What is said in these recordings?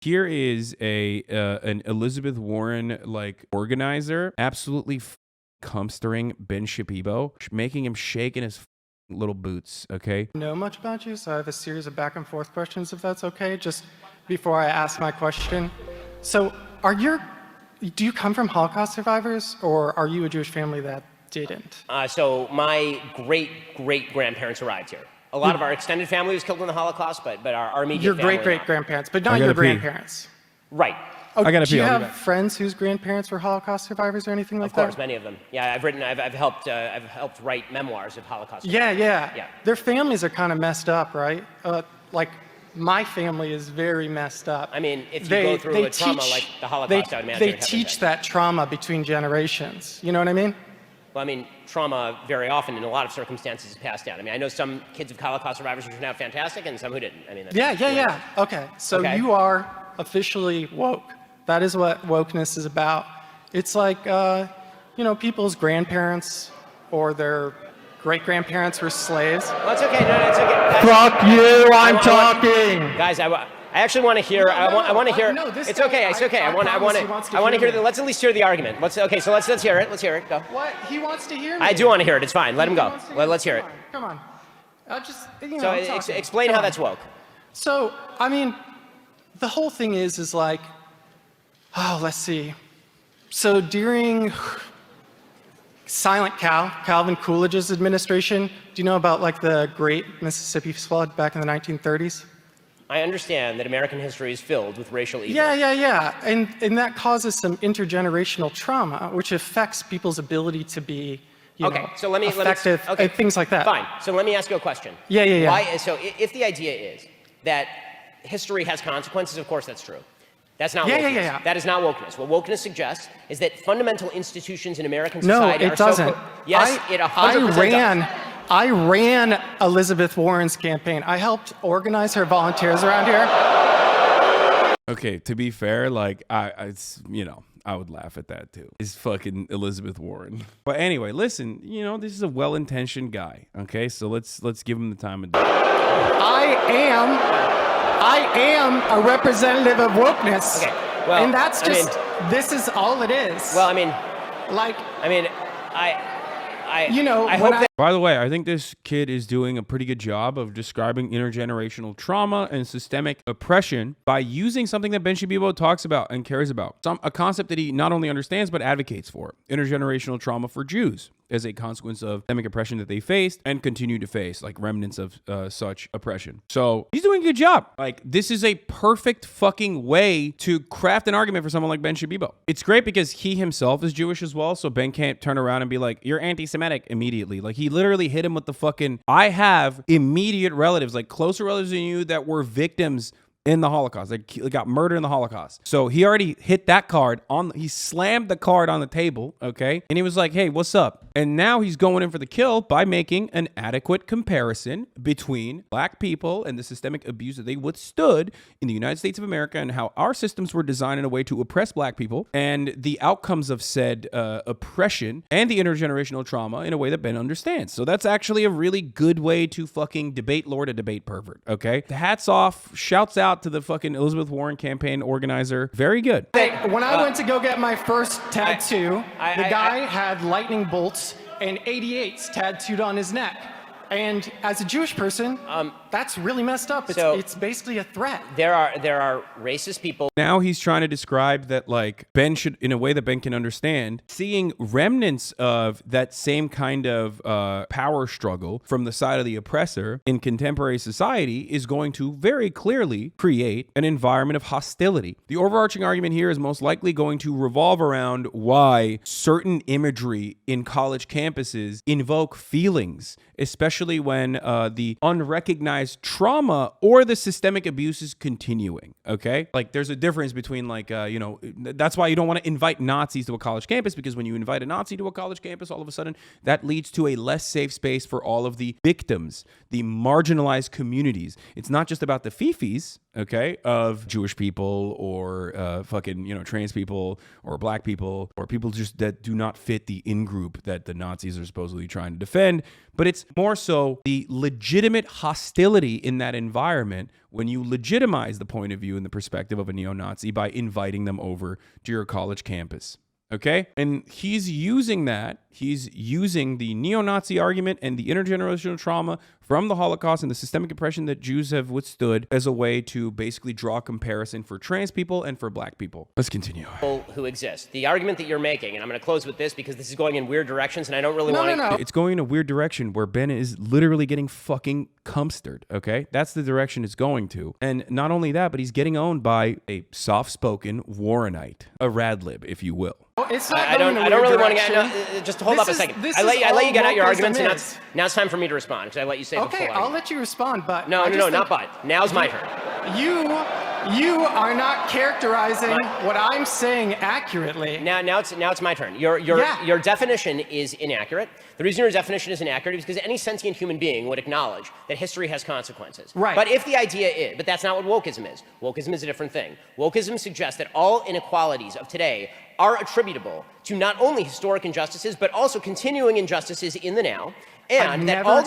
Here is an Elizabeth Warren like organizer, absolutely comstering Ben Shapiro, making him shake in his little boots. Okay. Know much about you, so I have a series of back and forth questions, if that's okay. Just before I ask my question, so do you come from Holocaust survivors, or are you a Jewish family that didn't? So my great-great-grandparents arrived here. A lot of our extended family was killed in the Holocaust, but our immediate your family. Your great-great-grandparents, but not your grandparents. Right. Oh, I gotta do you have friends whose grandparents were Holocaust survivors or anything like that? Of course, many of them. Yeah, I've helped write memoirs of Holocaust survivors. Yeah. Their families are kind of messed up, right? Like my family is very messed up. I mean, if you go through a trauma like the Holocaust, I would imagine they teach that trauma between generations. You know what I mean? Well, I mean, trauma very often in a lot of circumstances is passed down. I mean, I know some kids of Holocaust survivors who turned out fantastic and some who didn't. I mean, yeah. Okay, so you are officially woke. That is what wokeness is about. It's like, people's grandparents or their great-grandparents were slaves. Well, it's okay. No, it's okay. Fuck you, I'm talking. Guys, I actually want to hear. I want to hear. No, it's okay. It's okay. I want to hear. Let's at least hear the argument. Let's hear it. Let's hear it. Go. What? He wants to hear me. I do want to hear it. It's fine. Let him go. Let's hear it. Come on. So explain how that's woke. So I mean, the whole thing is like, let's see. So during Silent Calvin Coolidge's administration, do you know about like the Great Mississippi Flood back in the 1930s? I understand that American history is filled with racial evil. Yeah. And that causes some intergenerational trauma, which affects people's ability to be, effective, things like that. Fine. So let me ask you a question. Yeah. So if the idea is that history has consequences, of course that's true. That's not wokeness. Yeah. That is not wokeness. What wokeness suggests is that fundamental institutions in American society are so... No, it doesn't. Yes, it 100% does. I ran Elizabeth Warren's campaign. I helped organize her volunteers around here. Okay, to be fair, like I would laugh at that too. It's fucking Elizabeth Warren. But anyway, listen, this is a well-intentioned guy. Okay, so let's give him the time of day. I am a representative of wokeness. Okay, well, and that's just this is all it is. Well, I hope that. By the way, I think this kid is doing a pretty good job of describing intergenerational trauma and systemic oppression by using something that Ben Shapiro talks about and cares about. A concept that he not only understands, but advocates for. Intergenerational trauma for Jews as a consequence of systemic oppression that they faced and continue to face, like remnants of such oppression. So he's doing a good job. Like, this is a perfect fucking way to craft an argument for someone like Ben Shapiro. It's great because he himself is Jewish as well, so Ben can't turn around and be like, you're anti-Semitic immediately. Like, he literally hit him with the fucking, I have immediate relatives, like closer relatives than you that were victims in the Holocaust. They got murdered in the Holocaust. So he already hit that card he slammed the card on the table, okay? And he was like, hey, what's up? And now he's going in for the kill by making an adequate comparison between black people and the systemic abuse that they withstood in the United States of America and how our systems were designed in a way to oppress black people and the outcomes of said oppression and the intergenerational trauma in a way that Ben understands. So that's actually a really good way to fucking debate lord a debate pervert, okay? Hats off, shouts out to the fucking Elizabeth Warren campaign organizer. Very good. When I went to go get my first tattoo, the guy had lightning bolts and 88s tattooed on his neck. And as a Jewish person, that's really messed up. It's basically a threat. There are racist people. Now he's trying to describe that, like, Ben should, in a way that Ben can understand, seeing remnants of that same kind of power struggle from the side of the oppressor in contemporary society is going to very clearly create an environment of hostility. The overarching argument here is most likely going to revolve around why certain imagery in college campuses invoke feelings, especially when the unrecognized trauma or the systemic abuse is continuing, okay? Like, there's a difference between, like, that's why you don't want to invite Nazis to a college campus, because when you invite a Nazi to a college campus, all of a sudden, that leads to a less safe space for all of the victims, the marginalized communities. It's not just about the fifis, okay, of Jewish people or trans people or black people or people just that do not fit the in-group that the Nazis are supposedly trying to defend, but it's more so the legitimate hostility hostility in that environment when you legitimize the point of view and the perspective of a neo-Nazi by inviting them over to your college campus. Okay? And he's using that. He's using the neo-Nazi argument and the intergenerational trauma from the Holocaust and the systemic oppression that Jews have withstood as a way to basically draw a comparison for trans people and for black people. Let's continue. Who exist. The argument that you're making, and I'm going to close with this because this is going in weird directions and I don't really want to... No. It's going in a weird direction where Ben is literally getting fucking cumstered, okay? That's the direction it's going to. And not only that, but he's getting owned by a soft-spoken Warrenite, a radlib, if you will. It's not I don't really want to get... just hold up a second. I let you get out your arguments, and now it's time for me to respond, because I let you say Okay, I'll let you respond, but... No, not but. Now's my turn. You are not characterizing what I'm saying accurately. Now it's my turn. Your definition is inaccurate. The reason your definition is inaccurate is because any sentient human being would acknowledge that history has consequences. Right. But if the idea is, but that's not what wokeism is. Wokeism is a different thing. Wokeism suggests that all inequalities of today are attributable to not only historic injustices, but also continuing injustices in the now. And that all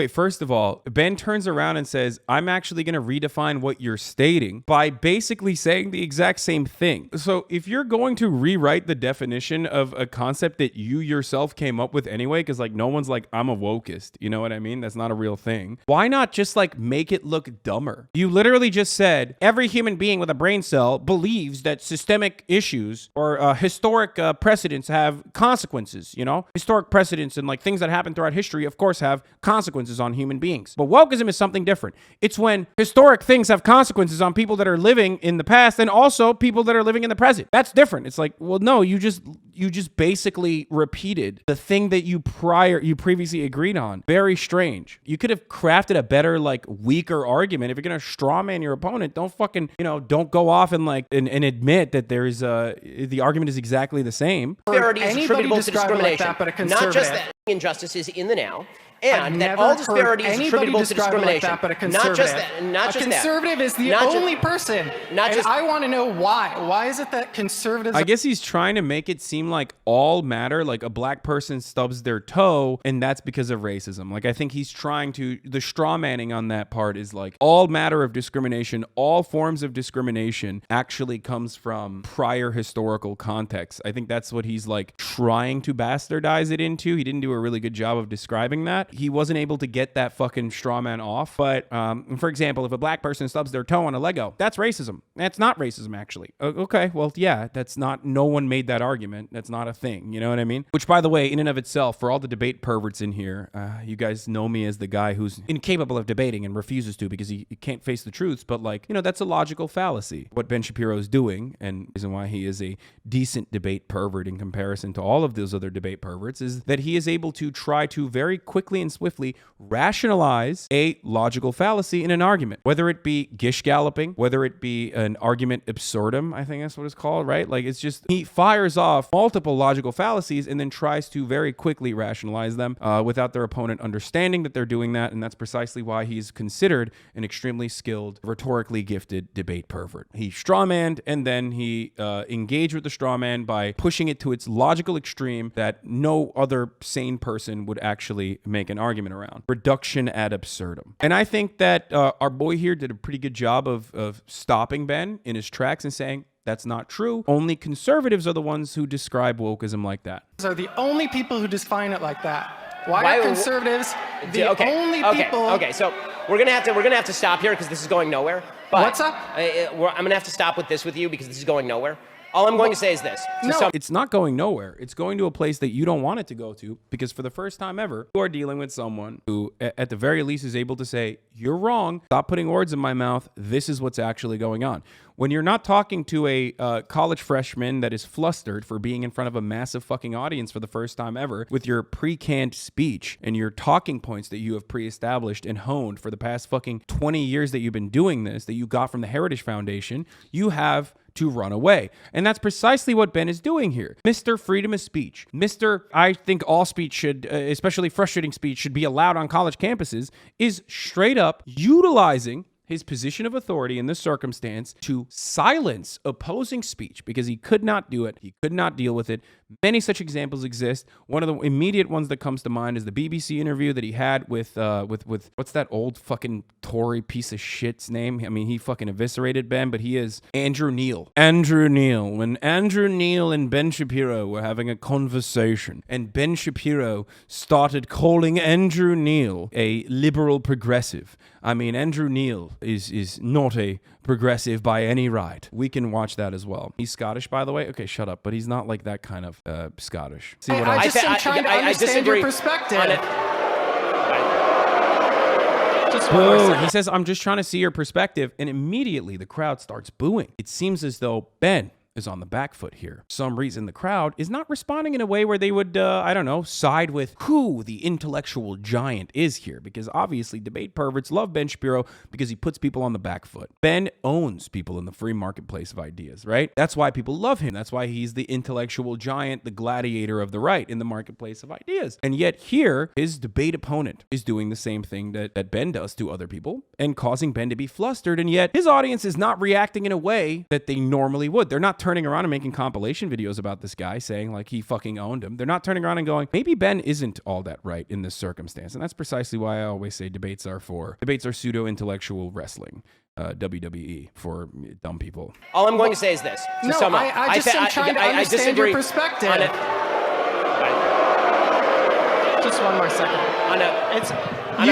first of all, Ben turns around and says, I'm actually going to redefine what you're stating by basically saying the exact same thing. So if you're going to rewrite the definition of a concept that you yourself came up with anyway, because like no one's like, I'm a wokeist, you know what I mean? That's not a real thing. Why not just like make it look dumber? You literally just said every human being with a brain cell believes that systemic issues or historic precedents have consequences, you know? Historic precedents and like things that happen throughout history, of course, have consequences on human beings. But wokeism is something different. It's when historic things have consequences on people that are living in the past and also people that are living in the present. That's different. It's like, well, no, you just basically repeated the thing that you previously agreed on. Very strange. You could have crafted a better, like, weaker argument. If you're gonna straw man your opponent, don't fucking, don't go off and like and admit that there's the argument is exactly the same. Disparity is attributable to discrimination, like that, but a not just that injustices in the now. And that all disparity is attributable to discrimination. Like that, but a not just that. Not just that. A conservative is the only person. I want to know why. Why is it that conservatives... I guess he's trying to make it seem like all matter, like a black person stubs their toe, and that's because of racism. Like, I think he's trying to... The straw manning on that part is like, all matter of discrimination, all forms of discrimination actually comes from prior historical context. I think that's what he's like trying to bastardize it into. He didn't do a really good job of describing that. He wasn't able to get that fucking straw man off. But for example, if a black person stubs their toe on a Lego, that's racism. That's not racism, actually. Okay, well, yeah, that's not, no one made that argument. That's not a thing. You know what I mean? Which, by the way, in and of itself, for all the debate perverts in here, you guys know me as the guy who's incapable of debating and refuses to because he can't face the truths. But like, that's a logical fallacy. What Ben Shapiro is doing, and the reason why he is a decent debate pervert in comparison to all of those other debate perverts, is that he is able to try to very quickly and swiftly rationalize a logical fallacy in an argument, whether it be gish galloping, whether it be an argument absurdum, I think that's what it's called, right? Like, it's just, he fires off multiple logical fallacies and then tries to very quickly rationalize them without their opponent understanding that they're doing that. And that's precisely why he's considered an extremely skilled, rhetorically gifted debate pervert. He strawmanned and then he engaged with the strawman by pushing it to its logical extreme that no other sane person would actually make an argument around. Reduction ad absurdum. And I think that our boy here did a pretty good job of stopping Ben in his tracks and saying, that's not true. Only conservatives are the ones who describe wokeism like that. Are the only people who define it like that. Why are conservatives the only people? Okay, so we're gonna have to stop here because this is going nowhere. But what's up? I'm gonna have to stop with this with you because this is going nowhere. All I'm going to say is this. It's not going nowhere. It's going to a place that you don't want it to go to because for the first time ever, you are dealing with someone who, at the very least, is able to say, you're wrong. Stop putting words in my mouth. This is what's actually going on. When you're not talking to a college freshman that is flustered for being in front of a massive fucking audience for the first time ever with your pre-canned speech and your talking points that you have pre-established and honed for the past fucking 20 years that you've been doing this, that you got from the Heritage Foundation, you have to run away. And that's precisely what Ben is doing here. Mr. Freedom of Speech. Mr. I think all speech should, especially frustrating speech, should be allowed on college campuses, is straight up utilizing his position of authority in this circumstance to silence opposing speech because he could not do it. He could not deal with it Many such examples exist. One of the immediate ones that comes to mind is the BBC interview that he had with what's that old fucking Tory piece of shit's name? I mean, he fucking eviscerated Ben, but he is Andrew Neil. Andrew Neil. When Andrew Neil and Ben Shapiro were having a conversation, and Ben Shapiro started calling Andrew Neil a liberal progressive. I mean, Andrew Neil is not a progressive by any right. We can watch that as well. He's Scottish, by the way. Okay, shut up. But he's not like that kind of Scottish. See what I just am trying to understand your perspective. Just one more Boo. second. He says, I'm just trying to see your perspective. And immediately the crowd starts booing. It seems as though Ben is on the back foot here. For some reason, the crowd is not responding in a way where they would, side with who the intellectual giant is here. Because obviously, debate perverts love Ben Shapiro because he puts people on the back foot. Ben owns people in the free marketplace of ideas, right? That's why people love him. That's why he's the intellectual giant, the gladiator of the right in the marketplace of ideas. And yet here, his debate opponent is doing the same thing that Ben does to other people and causing Ben to be flustered. And yet his audience is not reacting in a way that they normally would. They're not turning around and making compilation videos about this guy saying like he fucking owned him. They're not turning around and going, maybe Ben isn't all that right in this circumstance. And that's precisely why I always say debates are pseudo-intellectual wrestling. WWE for dumb people. All I'm going to say is this. To sum up, I just am trying to understand your perspective. Just one more second. On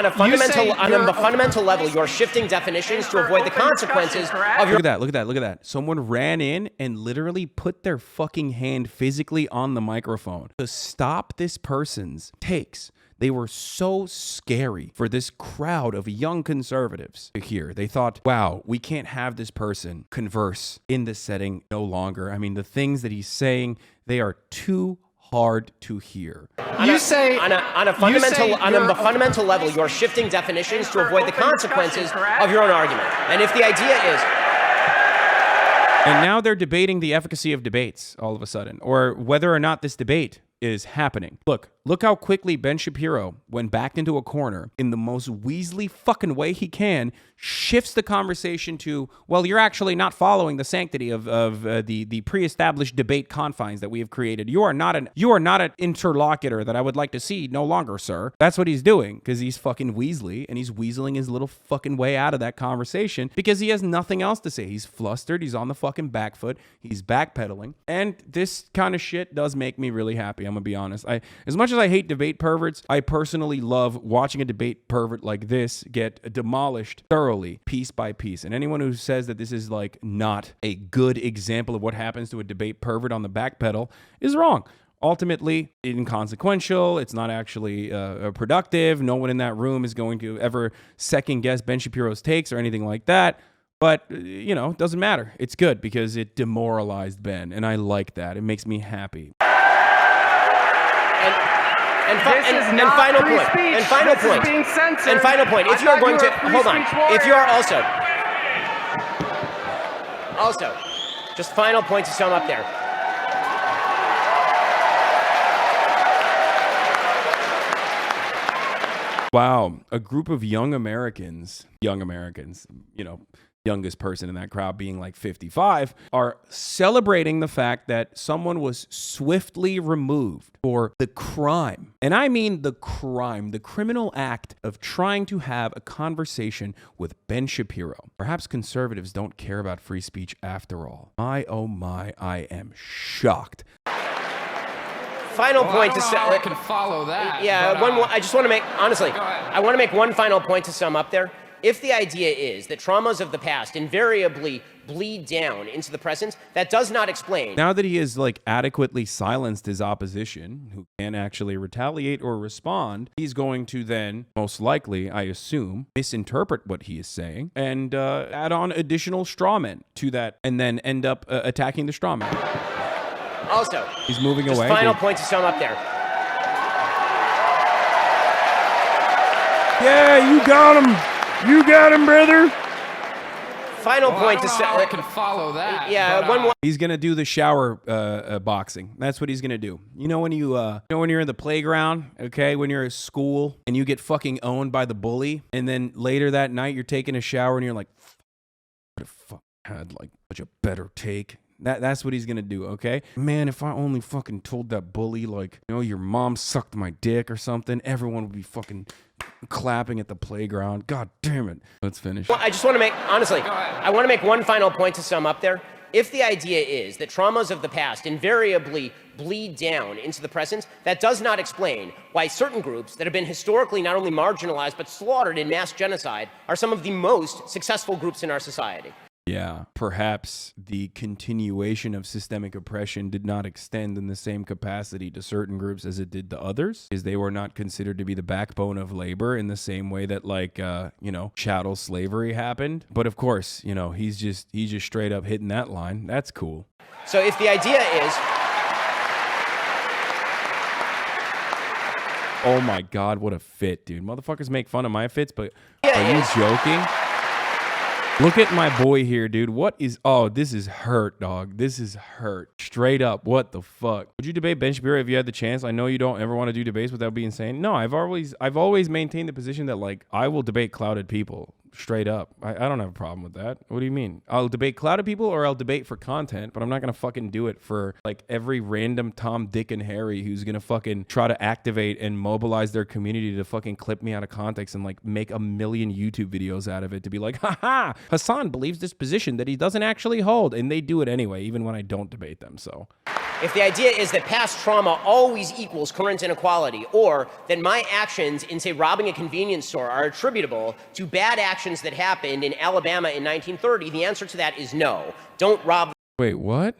a fundamental level, you're shifting definitions to avoid the consequences of your. Look at that. Someone ran in and literally put their fucking hand physically on the microphone to stop this person's takes. They were so scary for this crowd of young conservatives to hear. They thought, wow, we can't have this person converse in this setting no longer. I mean, the things that he's saying, they are too hard to hear. On a fundamental level, you're shifting definitions to avoid the consequences of your own argument. And if the idea is... And now they're debating the efficacy of debates all of a sudden, or whether or not this debate is happening. Look how quickly Ben Shapiro, when backed into a corner in the most Weasley fucking way he can, shifts the conversation to, well, you're actually not following the sanctity of the pre-established debate confines that we have created. You are not an interlocutor that I would like to see no longer, sir. That's what he's doing because he's fucking Weasley and he's weaseling his little fucking way out of that conversation because he has nothing else to say. He's flustered. He's on the fucking back foot. He's backpedaling. And this kind of shit does make me really happy. I'm gonna be honest. As much as I hate debate perverts, I personally love watching a debate pervert like this get demolished thoroughly, piece by piece. And anyone who says that this is like not a good example of what happens to a debate pervert on the back pedal is wrong. Ultimately, inconsequential. It's not actually productive. No one in that room is going to ever second guess Ben Shapiro's takes or anything like that. But, it doesn't matter. It's good because it demoralized Ben. And I like that. It makes me happy. And final point. If you're going to hold on, if you are also, just final point to sum up there. Wow, a group of young Americans, youngest person in that crowd being like 55, are celebrating the fact that someone was swiftly removed for the crime. And I mean the crime, the criminal act of trying to have a conversation with Ben Shapiro. Perhaps conservatives don't care about free speech after all. My, oh my, I am shocked. Final point to sum. I can follow that. Yeah, but, I just want to make, honestly, I want to make one final point to sum up there. If the idea is that traumas of the past invariably bleed down into the present, that does not explain. Now that he has adequately silenced his opposition, who can't actually retaliate or respond, he's going to then, most likely, I assume, misinterpret what he is saying and add on additional strawmen to that and then end up attacking the strawman. Also, he's moving just away. Final point to sum up there. Yeah, you got him. You got him, brother. Final point to say. I can follow that. Yeah, but, one more. He's gonna do the shower boxing. That's what he's gonna do. When when you're in the playground, okay, when you're at school and you get fucking owned by the bully, and then later that night you're taking a shower and you're like, what if I had such a better take? That's what he's gonna do, okay? Man, if I only fucking told that bully, like, you know, your mom sucked my dick or something, everyone would be fucking clapping at the playground. God damn it. Let's finish. Well, I just want to make, honestly, I want to make one final point to sum up there. If the idea is that traumas of the past invariably bleed down into the present, that does not explain why certain groups that have been historically not only marginalized but slaughtered in mass genocide are some of the most successful groups in our society. Yeah, perhaps the continuation of systemic oppression did not extend in the same capacity to certain groups as it did to others, because they were not considered to be the backbone of labor in the same way that, like, you know, chattel slavery happened. But of course, you know, he's just straight up hitting that line. That's cool. So if the idea is... Oh my God, what a fit, dude. Motherfuckers make fun of my fits, but are you joking? Look at my boy here, dude. What is... Oh, this is hurt, dog. This is hurt. Straight up. What the fuck? Would you debate Ben Shapiro if you had the chance? I know you don't ever want to do debates without being insane. No, I've always maintained the position that, like, I will debate clouded people. Straight up. I don't have a problem with that. What do you mean? I'll debate clouded people, or I'll debate for content, but I'm not going to fucking do it for, like, every random Tom, Dick, and Harry who's going to fucking try to activate and mobilize their community to fucking clip me out of context and, like, make a million YouTube videos out of it to be like, haha, Hasan believes this position that he doesn't actually hold. And they do it anyway, even when I don't debate them, so... If the idea is that past trauma always equals current inequality, or that my actions in, say, robbing a convenience store are attributable to bad actions that happened in Alabama in 1930, the answer to that is no. Don't rob... Wait, what?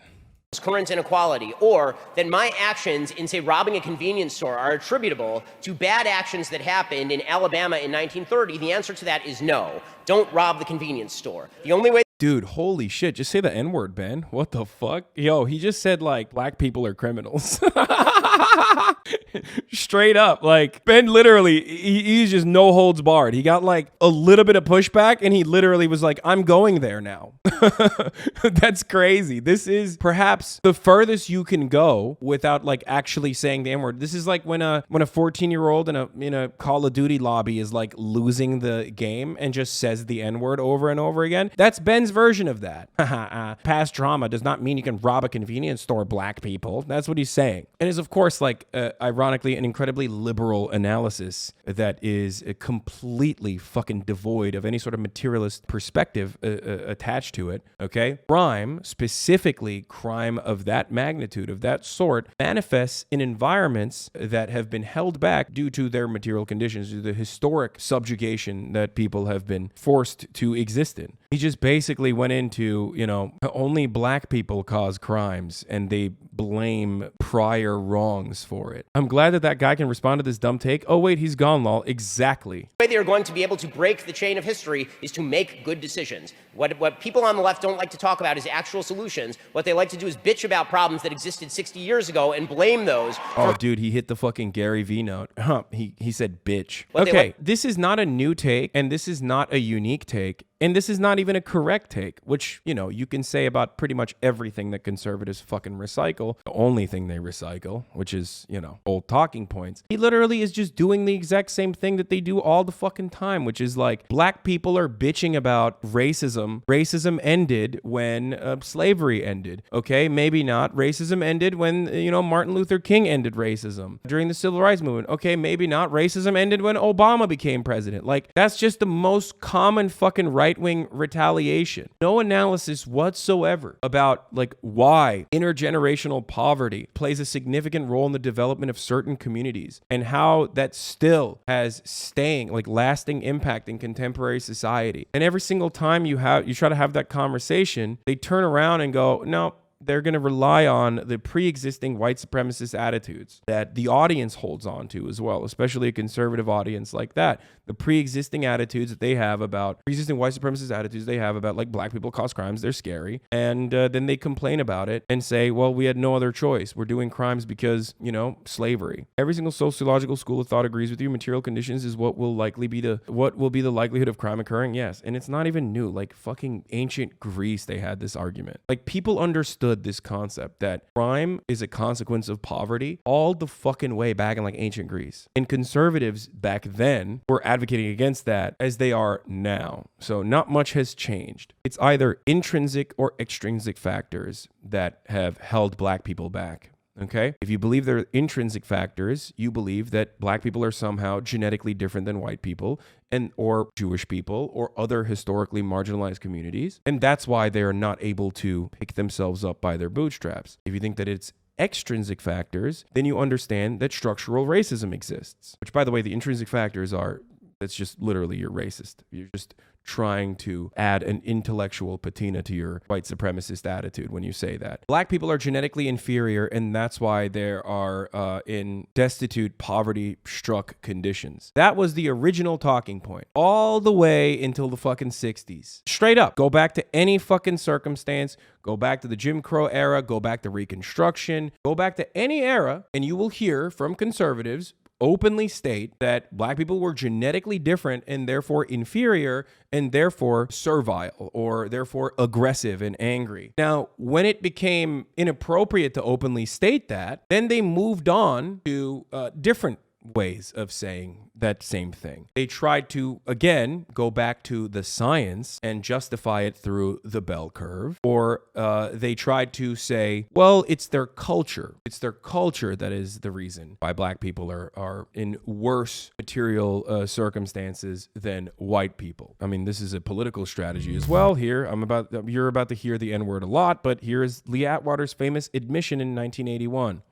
...current inequality, or that my actions in, say, robbing a convenience store are attributable to bad actions that happened in Alabama in 1930, the answer to that is no. Don't rob the convenience store. The only way... Dude, holy shit. Just say the N-word, Ben. What the fuck? Yo, he just said, like, black people are criminals. Straight up. Like, Ben literally, he's just no holds barred. He got, like, a little bit of pushback, and he literally was like, I'm going there now. That's crazy. This is perhaps the furthest you can go without, like, actually saying the N-word. This is like when a 14-year-old in a Call of Duty lobby is, like, losing the game and just says the N-word over and over again. That's Ben's version of that. Past trauma does not mean you can rob a convenience store, black people. That's what he's saying. And is, of course, like, ironically, an incredibly liberal analysis that is completely fucking devoid of any sort of materialist perspective attached to it, okay? Crime, specifically crime of that magnitude, of that sort, manifests in environments that have been held back due to their material conditions, due to the historic subjugation that people have been forced to exist in. He just basically went into, you know, only black people cause crimes and they blame prior wrongs for it. I'm glad that guy can respond to this dumb take. Oh, wait, he's gone, lol. Exactly. The way they are going to be able to break the chain of history is to make good decisions. What people on the left don't like to talk about is actual solutions. What they like to do is bitch about problems that existed 60 years ago and blame those. Oh, dude, he hit the fucking Gary V note. He said bitch. Okay, this is not a new take, and this is not a unique take. And this is not even a correct take, which, you know, you can say about pretty much everything that conservatives fucking recycle. The only thing they recycle, which is, you know, old talking points. He literally is just doing the exact same thing that they do all the fucking time, which is like, black people are bitching about racism. Racism ended when slavery ended. Okay, maybe not. Racism ended when, you know, Martin Luther King ended racism. During the Civil Rights Movement. Okay, maybe not. Racism ended when Obama became president. Like, that's just the most common fucking right-wing retaliation. No analysis whatsoever about, like, why intergenerational poverty plays a significant role in the development of certain communities and how that still has staying, like, lasting impact in contemporary society. And every single time you try to have that conversation, they turn around and go, no, they're going to rely on the pre-existing white supremacist attitudes that the audience holds on to as well, especially a conservative audience like that. The pre-existing attitudes that they have about, pre-existing white supremacist attitudes they have about, like, black people cause crimes, they're scary. And then they complain about it and say, well, we had no other choice. We're doing crimes because, you know, slavery. Every single sociological school of thought agrees with you. Material conditions is what will be the likelihood of crime occurring. Yes. And it's not even new. Like, fucking ancient Greece, they had this argument. Like, people understood understood this concept that crime is a consequence of poverty all the fucking way back in like ancient Greece. And conservatives back then were advocating against that as they are now. So not much has changed. It's either intrinsic or extrinsic factors that have held black people back. Okay? If you believe they're intrinsic factors, you believe that black people are somehow genetically different than white people and or Jewish people or other historically marginalized communities. And that's why they're not able to pick themselves up by their bootstraps. If you think that it's extrinsic factors, then you understand that structural racism exists. Which, by the way, the intrinsic factors are, that's just literally you're racist. You're just trying to add an intellectual patina to your white supremacist attitude when you say that. Black people are genetically inferior, and that's why they are in destitute, poverty-struck conditions. That was the original talking point, all the way until the fucking 60s. Straight up, go back to any fucking circumstance, go back to the Jim Crow era, go back to Reconstruction, go back to any era, and you will hear from conservatives openly state that black people were genetically different and therefore inferior and therefore servile or therefore aggressive and angry. Now, when it became inappropriate to openly state that, then they moved on to different ways of saying that same thing. They tried to, again, go back to the science and justify it through the bell curve, or they tried to say, well, it's their culture. It's their culture that is the reason why black people are in worse material circumstances than white people. I mean, this is a political strategy as well. Here, you're about to hear the N-word a lot, but here is Lee Atwater's famous admission in 1981.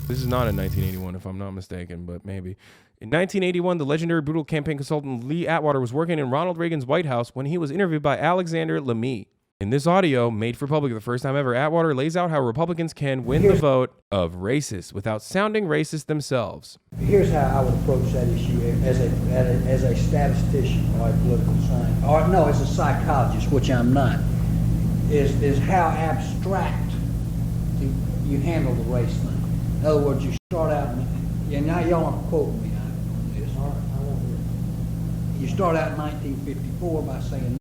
This is not in 1981, if I'm not mistaken, but maybe. In 1981, the legendary brutal campaign consultant Lee Atwater was working in Ronald Reagan's White House when he was interviewed by Alexander Lamy. In this audio, made for public the first time ever, Atwater lays out how Republicans can win the vote of racists without sounding racist themselves. Here's how I would approach that issue as a statistician or a political scientist, or no, as a psychologist, which I'm not, is how abstract you handle the race thing. In other words, you start out, and now y'all aren't quoting me on this. All right, I won't hear it. You start out in 1954 by saying,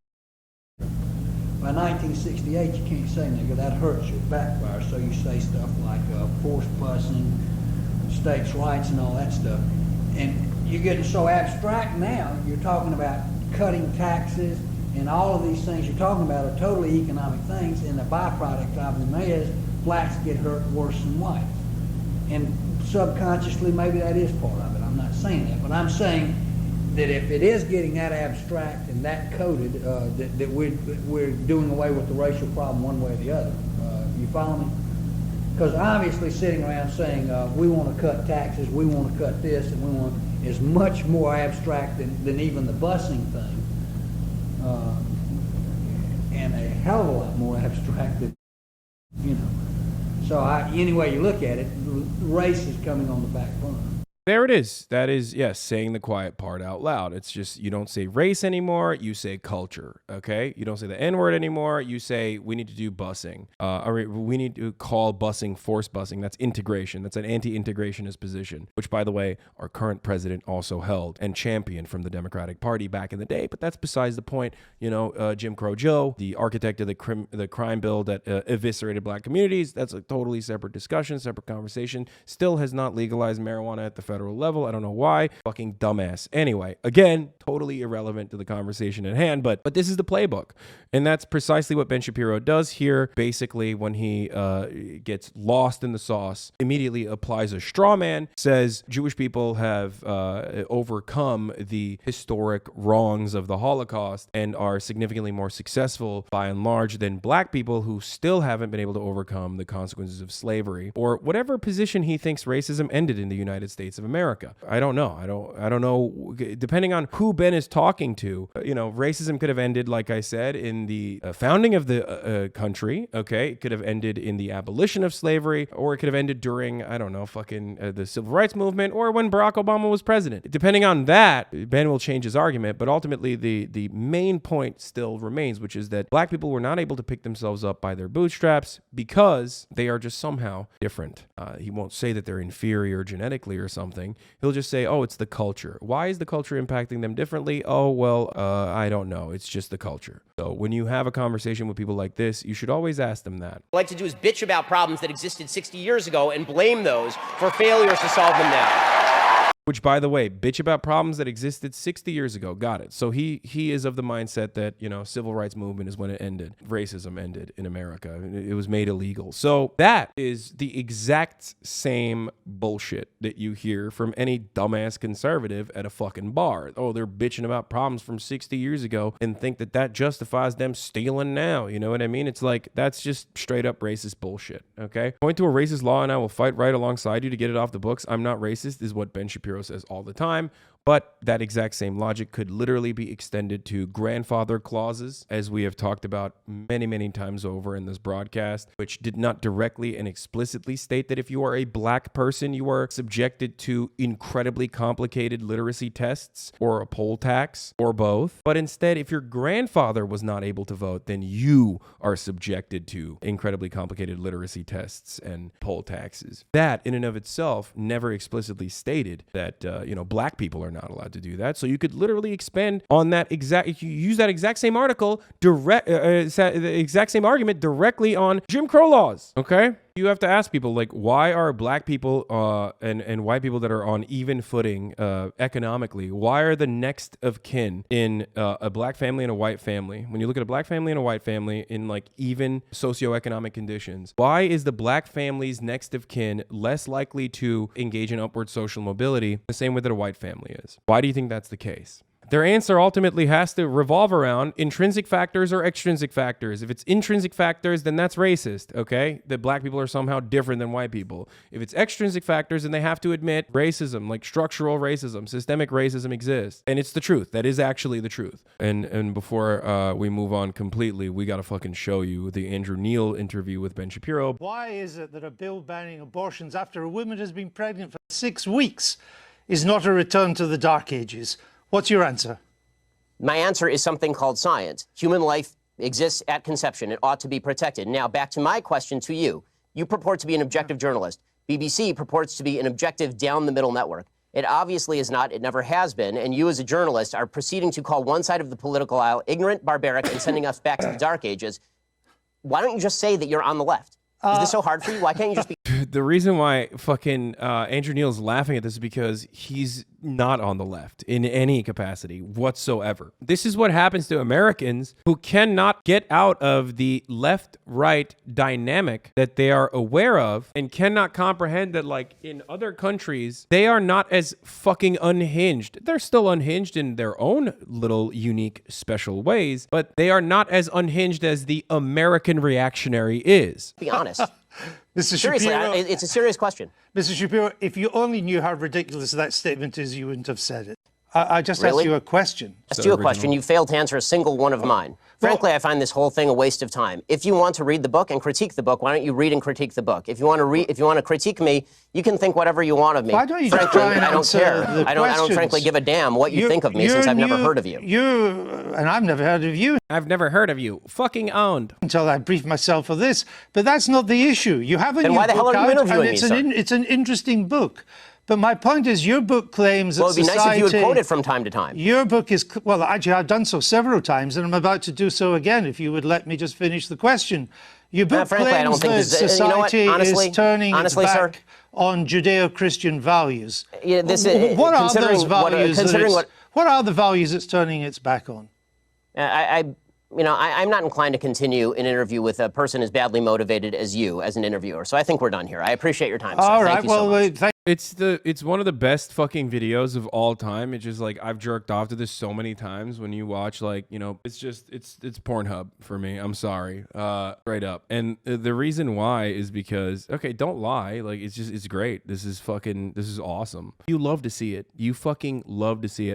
by 1968 you can't say nigger, that hurts you, it backfires, so you say stuff like forced busing, states' rights and all that stuff. And you're getting so abstract now, you're talking about cutting taxes and all of these things you're talking about are totally economic things, and the byproduct of them is blacks get hurt worse than whites. And subconsciously, maybe that is part of it. I'm not saying that, but I'm saying that if it is getting that abstract and that coded, that we're doing away with the racial problem one way or the other. You follow me? Because obviously, sitting around saying we want to cut taxes, we want to cut this, and we want is much more abstract than even the busing thing, and a hell of a lot more abstract than, you know. So any way you look at it, race is coming on the back burner. There it is. That is, yes, saying the quiet part out loud. It's just, you don't say race anymore, you say culture, okay? You don't say the N-word anymore, you say we need to do busing. Or we need to call busing forced busing. That's integration. That's an anti-integrationist position, which, by the way, our current president also held and championed from the Democratic Party back in the day. But that's besides the point. You know, Jim Crow Joe, the architect of the crime bill that eviscerated black communities, that's a totally separate discussion, separate conversation, still has not legalized marijuana at the federal level. I don't know why. Fucking dumbass. Anyway, again, totally irrelevant to the conversation at hand, but this is the playbook. And that's precisely what Ben Shapiro does here. Basically, when he gets lost in the sauce, immediately applies a straw man, says Jewish people have overcome the historic wrongs of the Holocaust and are significantly more successful by and large than black people who still haven't been able to overcome the consequences of slavery or whatever position he thinks racism ended in the United States of America. I don't know. I don't know. Depending on who Ben is talking to, you know, racism could have ended, like I said, in the founding of the country. Okay, it could have ended in the abolition of slavery, or it could have ended during, I don't know, fucking the civil rights movement, or when Barack Obama was president. Depending on that, Ben will change his argument. But ultimately, the main point still remains, which is that black people were not able to pick themselves up by their bootstraps because they are just somehow different. He won't say that they're inferior genetically or something, something, he'll just say, oh, it's the culture. Why is the culture impacting them differently? Oh, well, I don't know. It's just the culture. So when you have a conversation with people like this, you should always ask them that. What I like to do is bitch about problems that existed 60 years ago and blame those for failures to solve them now. Which, by the way, bitch about problems that existed 60 years ago. Got it. So he is of the mindset that, you know, civil rights movement is when it ended. Racism ended in America. It was made illegal. So that is the exact same bullshit that you hear from any dumbass conservative at a fucking bar. Oh, they're bitching about problems from 60 years ago and think that that justifies them stealing now. You know what I mean? It's like, that's just straight up racist bullshit. Okay? Point to a racist law and I will fight right alongside you to get it off the books. I'm not racist is what Ben Shapiro says all the time, but that exact same logic could literally be extended to grandfather clauses, as we have talked about many, many times over in this broadcast, which did not directly and explicitly state that if you are a black person, you are subjected to incredibly complicated literacy tests or a poll tax or both. But instead, if your grandfather was not able to vote, then you are subjected to incredibly complicated literacy tests and poll taxes. That in and of itself never explicitly stated that black people are not allowed to do that. So you could literally expand on that exact, you use that exact same article, the exact same argument directly on Jim Crow laws. Okay? You have to ask people, like, why are black people and white people that are on even footing economically, why are the next of kin in a black family and a white family, when you look at a black family and a white family in like even socioeconomic conditions, why is the black family's next of kin less likely to engage in upward social mobility the same way that a white family is? Why do you think that's the case? Their answer ultimately has to revolve around intrinsic factors or extrinsic factors. If it's intrinsic factors, then that's racist, okay? That black people are somehow different than white people. If it's extrinsic factors, then they have to admit racism, like structural racism, systemic racism exists. And it's the truth. That is actually the truth. And before we move on completely, we got to fucking show you the Andrew Neil interview with Ben Shapiro. Why is it that a bill banning abortions after a woman has been pregnant for 6 weeks is not a return to the Dark Ages? What's your answer? My answer is something called science. Human life exists at conception. It ought to be protected. Now, back to my question to you. You purport to be an objective journalist. BBC purports to be an objective down-the-middle network. It obviously is not. It never has been. And you, as a journalist, are proceeding to call one side of the political aisle ignorant, barbaric, and sending us back to the Dark Ages. Why don't you just say that you're on the left? Is this so hard for you? Why can't you just be... The reason why fucking Andrew Neil's laughing at this is because he's not on the left in any capacity whatsoever. This is what happens to Americans who cannot get out of the left-right dynamic that they are aware of and cannot comprehend that, like, in other countries, they are not as fucking unhinged. They're still unhinged in their own little unique special ways, but they are not as unhinged as the American reactionary is. Be honest. Mr. Seriously, Shapiro, it's a serious question. Mr. Shapiro, if you only knew how ridiculous that statement is, you wouldn't have said it. I just asked you a question. Asked you a question. You failed to answer a single one of mine. Frankly, I find this whole thing a waste of time. If you want to read the book and critique the book, why don't you read and critique the book? If you want to critique me, you can think whatever you want of me. Why don't you just try and I don't answer care. the I don't frankly give a damn what you think of me since I've never heard of you. And I've never heard of you. I've never heard of you. Fucking owned. Until I briefed myself for this. But that's not the issue. You have a then new why the hell book are you out, interviewing and me, sir? it's an interesting book. But my point is, your book claims that well, it'd be society... nice if you would quote it from time to time. Your book is... Well, actually, I've done so several times, and I'm about to do so again, if you would let me just finish the question. Your book frankly, I don't claims think that society honestly, is turning its back sir, on Judeo-Christian values. Yeah, what are those values? What are the values it's turning its back on? I'm not inclined to continue an interview with a person as badly motivated as you as an interviewer. So I think we're done here. I appreciate your time, sir. All right. Thank you so much. It's one of the best fucking videos of all time. It's just like, I've jerked off to this so many times when you watch, like, it's Pornhub for me. I'm sorry. Straight up. And the reason why is because, okay, don't lie. Like, it's great. This is awesome. You love to see it. You fucking love to see it.